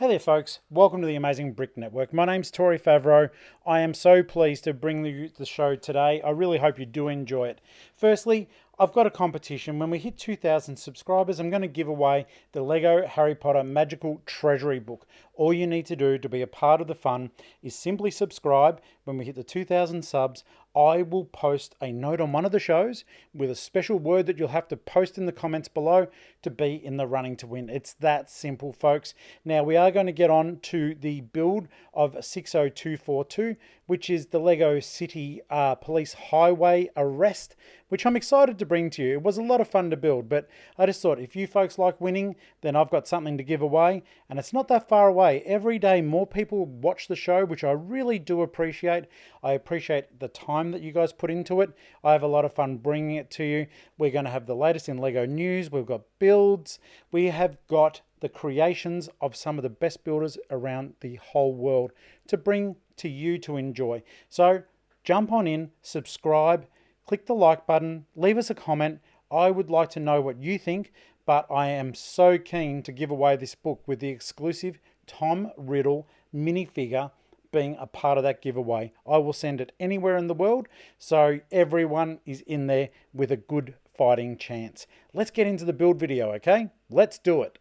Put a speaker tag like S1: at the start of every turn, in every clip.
S1: Hey there folks, welcome to the Amazing Brick Network. My name's Tori Favreau. I am so pleased to bring you the show today. I really hope you do enjoy it. Firstly, I've got a competition. When we hit 2,000 subscribers, I'm going to give away the Lego Harry Potter Magical Treasury Book. All you need to do to be a part of the fun is simply subscribe. When we hit the 2,000 subs, I will post a note on one of the shows with a special word that you'll have to post in the comments below to be in the running to win. It's that simple, folks. Now, we are going to get on to the build of 60242, which is the Lego City Police Highway Arrest, which I'm excited to bring to you. It was a lot of fun to build, but I just thought if you folks like winning, then I've got something to give away, and it's not that far away. Every day more people watch the show, which I really do appreciate. I appreciate the time that you guys put into it. I have a lot of fun bringing it to you. We're going to have the latest in Lego news. We've got builds. We have got the creations of some of the best builders around the whole world to bring to you to enjoy. So jump on in, subscribe, click the like button, leave us a comment. I would like to know what you think, but I am so keen to give away this book with the exclusive Tom Riddle minifigure being a part of that giveaway. I will send it anywhere in the world, so everyone is in there with a good fighting chance. Let's get into the build video, okay? Let's do it.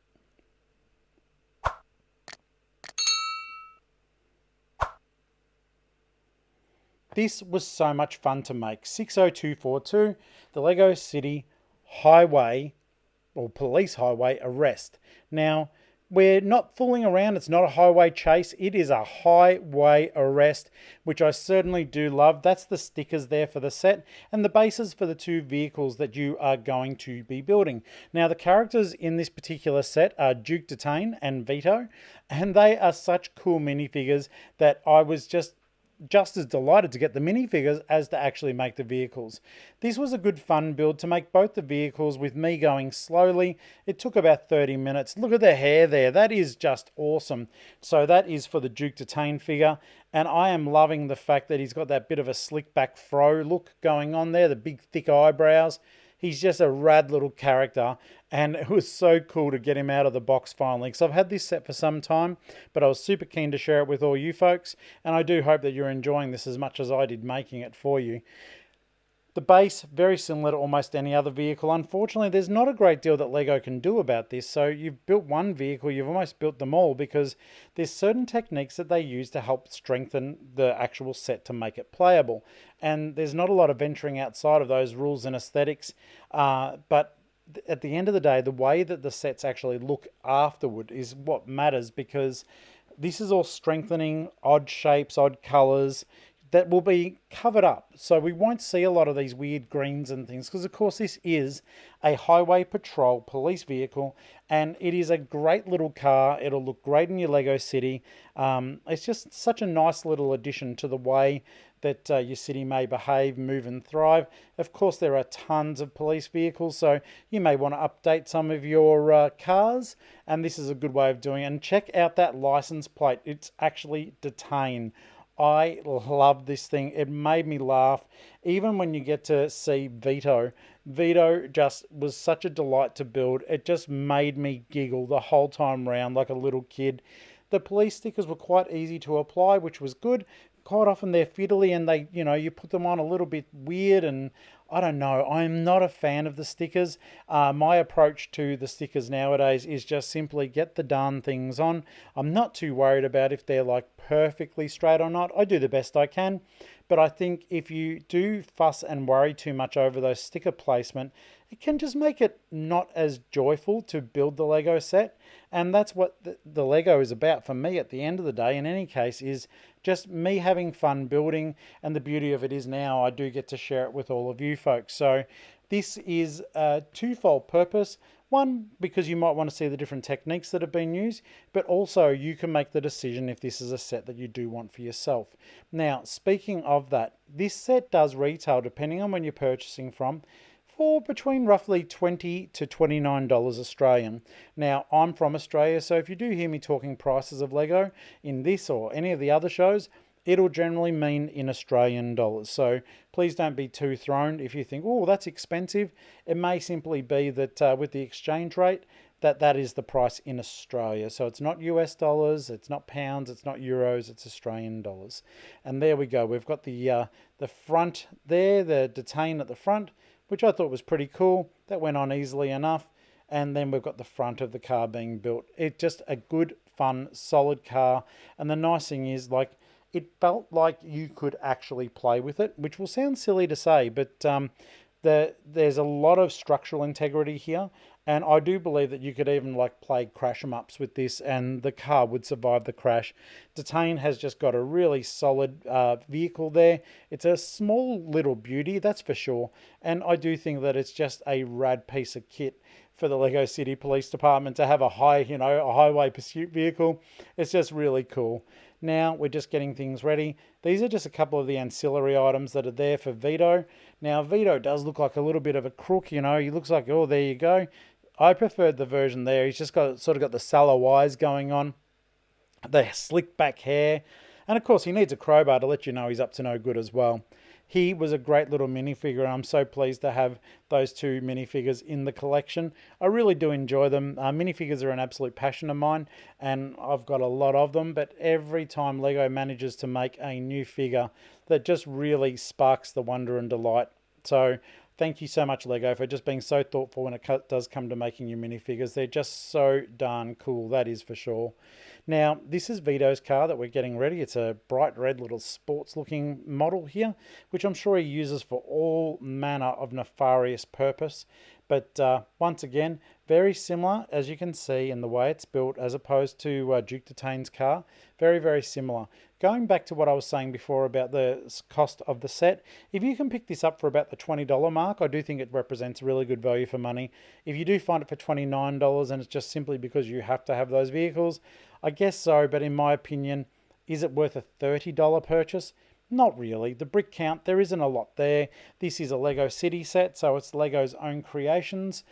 S1: This was so much fun to make. 60242, the Lego City Highway or Police Highway Arrest. Now, we're not fooling around. It's not a highway chase. It is a highway arrest, which I certainly do love. That's the stickers there for the set and the bases for the two vehicles that you are going to be building. Now, the characters in this particular set are Duke Detain and Vito, and they are such cool minifigures that I was just as delighted to get the minifigures as to actually make the vehicles. This was a good fun build to make both the vehicles with me going slowly. It took about 30 minutes. Look at the hair there. That is just awesome. So that is for the Duke Detain figure. And I am loving the fact that he's got that bit of a slick back fro look going on there, the big thick eyebrows. He's just a rad little character, and it was so cool to get him out of the box finally, because I've had this set for some time, but I was super keen to share it with all you folks, and I do hope that you're enjoying this as much as I did making it for you. The base, very similar to almost any other vehicle. Unfortunately, there's not a great deal that Lego can do about this. So you've built one vehicle, you've almost built them all, because there's certain techniques that they use to help strengthen the actual set to make it playable. And there's not a lot of venturing outside of those rules and aesthetics. But at the end of the day, the way that the sets actually look afterward is what matters, because this is all strengthening, odd shapes, odd colors, that will be covered up. So we won't see a lot of these weird greens and things, because of course this is a highway patrol police vehicle, and it is a great little car. It'll look great in your Lego city. It's just such a nice little addition to the way that your city may behave, move and thrive. Of course, there are tons of police vehicles, so you may want to update some of your cars, and this is a good way of doing it. And check out that license plate. It's actually Detain. I love this thing. It made me laugh. Even when you get to see Vito, Vito just was such a delight to build. It just made me giggle the whole time round like a little kid. The police stickers were quite easy to apply, which was good. Quite often they're fiddly and they, you put them on a little bit weird, and I don't know. I'm not a fan of the stickers. My approach to the stickers nowadays is just simply get the darn things on. I'm not too worried about if they're like perfectly straight or not. I do the best I can. But I think if you do fuss and worry too much over those sticker placement, it can just make it not as joyful to build the Lego set. And that's what the Lego is about for me at the end of the day, in any case, is just me having fun building. And the beauty of it is now I do get to share it with all of you folks. So this is a twofold purpose. One, because you might want to see the different techniques that have been used, but also you can make the decision if this is a set that you do want for yourself. Now, speaking of that, this set does retail, depending on when you're purchasing from, for between roughly $20 to $29 Australian. Now, I'm from Australia, so if you do hear me talking prices of Lego in this or any of the other shows, it'll generally mean in Australian dollars. So please don't be too thrown if you think, oh, that's expensive. It may simply be that with the exchange rate, that is the price in Australia. So it's not US dollars, it's not pounds, it's not euros, it's Australian dollars. And there we go. We've got the front there, the detain at the front, which I thought was pretty cool. That went on easily enough. And then we've got the front of the car being built. It's just a good, fun, solid car. And the nice thing is, like, it felt like you could actually play with it, which will sound silly to say, but there's a lot of structural integrity here. And I do believe that you could even like play crash 'em ups with this and the car would survive the crash. Detain has just got a really solid vehicle there. It's a small little beauty, that's for sure. And I do think that it's just a rad piece of kit for the Lego City Police Department to have a highway pursuit vehicle. It's just really cool. Now we're just getting things ready. These are just a couple of the ancillary items that are there for Vito. Now Vito does look like a little bit of a crook, he looks like, oh, there you go. I preferred the version there. He's just got the sallow eyes going on, the slick back hair, and of course he needs a crowbar to let you know he's up to no good as well. He was a great little minifigure, and I'm so pleased to have those two minifigures in the collection. I really do enjoy them. Minifigures are an absolute passion of mine, and I've got a lot of them, but every time Lego manages to make a new figure, that just really sparks the wonder and delight. So thank you so much, Lego, for just being so thoughtful when it does come to making your minifigures. They're just so darn cool, that is for sure. Now, this is Vito's car that we're getting ready. It's a bright red little sports-looking model here, which I'm sure he uses for all manner of nefarious purpose. But once again, very similar, as you can see, in the way it's built, as opposed to Duke Detain's car. Very, very similar. Going back to what I was saying before about the cost of the set, if you can pick this up for about the $20 mark, I do think it represents really good value for money. If you do find it for $29 and it's just simply because you have to have those vehicles, I guess so, but in my opinion, is it worth a $30 purchase? Not really. The brick count, there isn't a lot there. This is a Lego City set, so it's Lego's own creations,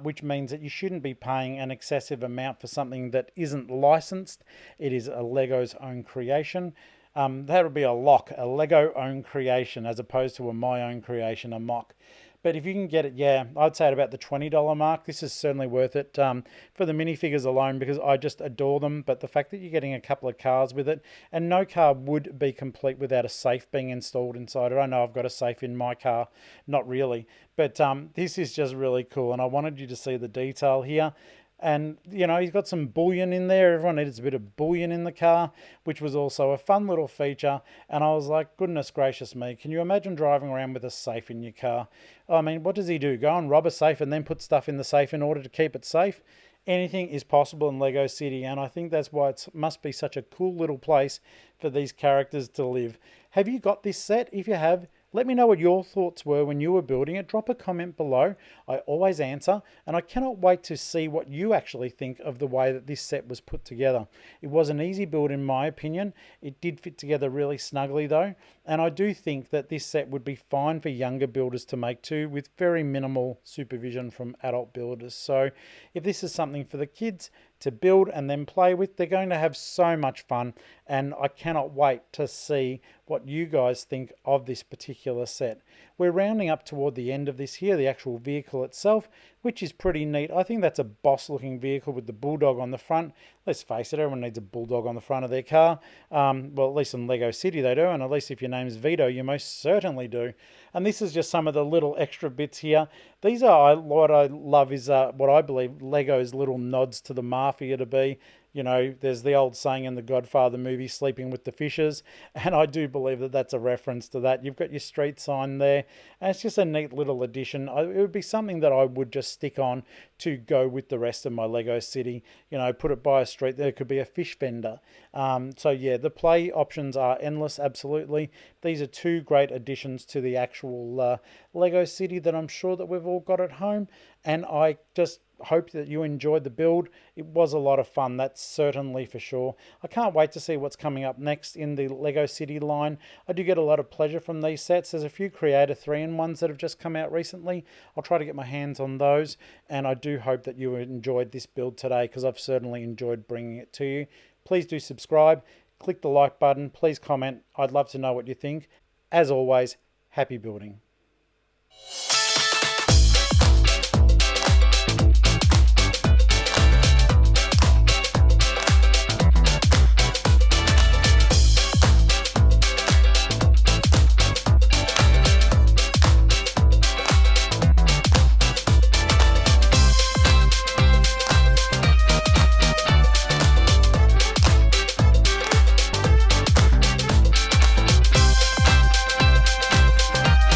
S1: which means that you shouldn't be paying an excessive amount for something that isn't licensed. It is a Lego's own creation. That would be a lock, a Lego own creation, as opposed to a my own creation, a mock. But if you can get it, yeah, I'd say at about the $20 mark. This is certainly worth it for the minifigures alone, because I just adore them. But the fact that you're getting a couple of cars with it, and no car would be complete without a safe being installed inside it. I know I've got a safe in my car, not really. But this is just really cool, and I wanted you to see the detail here. And, he's got some bullion in there. Everyone needs a bit of bullion in the car, which was also a fun little feature. And I was like, goodness gracious me, can you imagine driving around with a safe in your car? I mean, what does he do? Go and rob a safe and then put stuff in the safe in order to keep it safe? Anything is possible in Lego City, and I think that's why it must be such a cool little place for these characters to live. Have you got this set? If you have, let me know what your thoughts were when you were building it. Drop a comment below. I always answer, and I cannot wait to see what you actually think of the way that this set was put together. It was an easy build in my opinion. It did fit together really snugly though, and I do think that this set would be fine for younger builders to make too, with very minimal supervision from adult builders. So if this is something for the kids to build and then play with, they're going to have so much fun, and I cannot wait to see what you guys think of this particular set. We're rounding up toward the end of this here, the actual vehicle itself, which is pretty neat. I think that's a boss looking vehicle with the bulldog on the front. Let's face it, everyone needs a bulldog on the front of their car. Well, at least in Lego City they do, and at least if your name's Vito, you most certainly do. And this is just some of the little extra bits here. These are, what I love is what I believe Lego's little nods to the mafia to be. There's the old saying in the Godfather movie, sleeping with the fishes, and I do believe that that's a reference to that. You've got your street sign there, and it's just a neat little addition. It would be something that I would just stick on to go with the rest of my Lego City. Put it by a street. There could be a fish vendor. So yeah, the play options are endless, absolutely. These are two great additions to the actual Lego City that I'm sure that we've all got at home, and I just hope that you enjoyed the build. It was a lot of fun, that's certainly for sure. I can't wait to see what's coming up next in the Lego City line. I do get a lot of pleasure from these sets. There's a few Creator 3-in-1s that have just come out recently. I'll try to get my hands on those, and I do hope that you enjoyed this build today, because I've certainly enjoyed bringing it to you. Please do subscribe. click the like button, please comment. I'd love to know what you think. As always, happy building.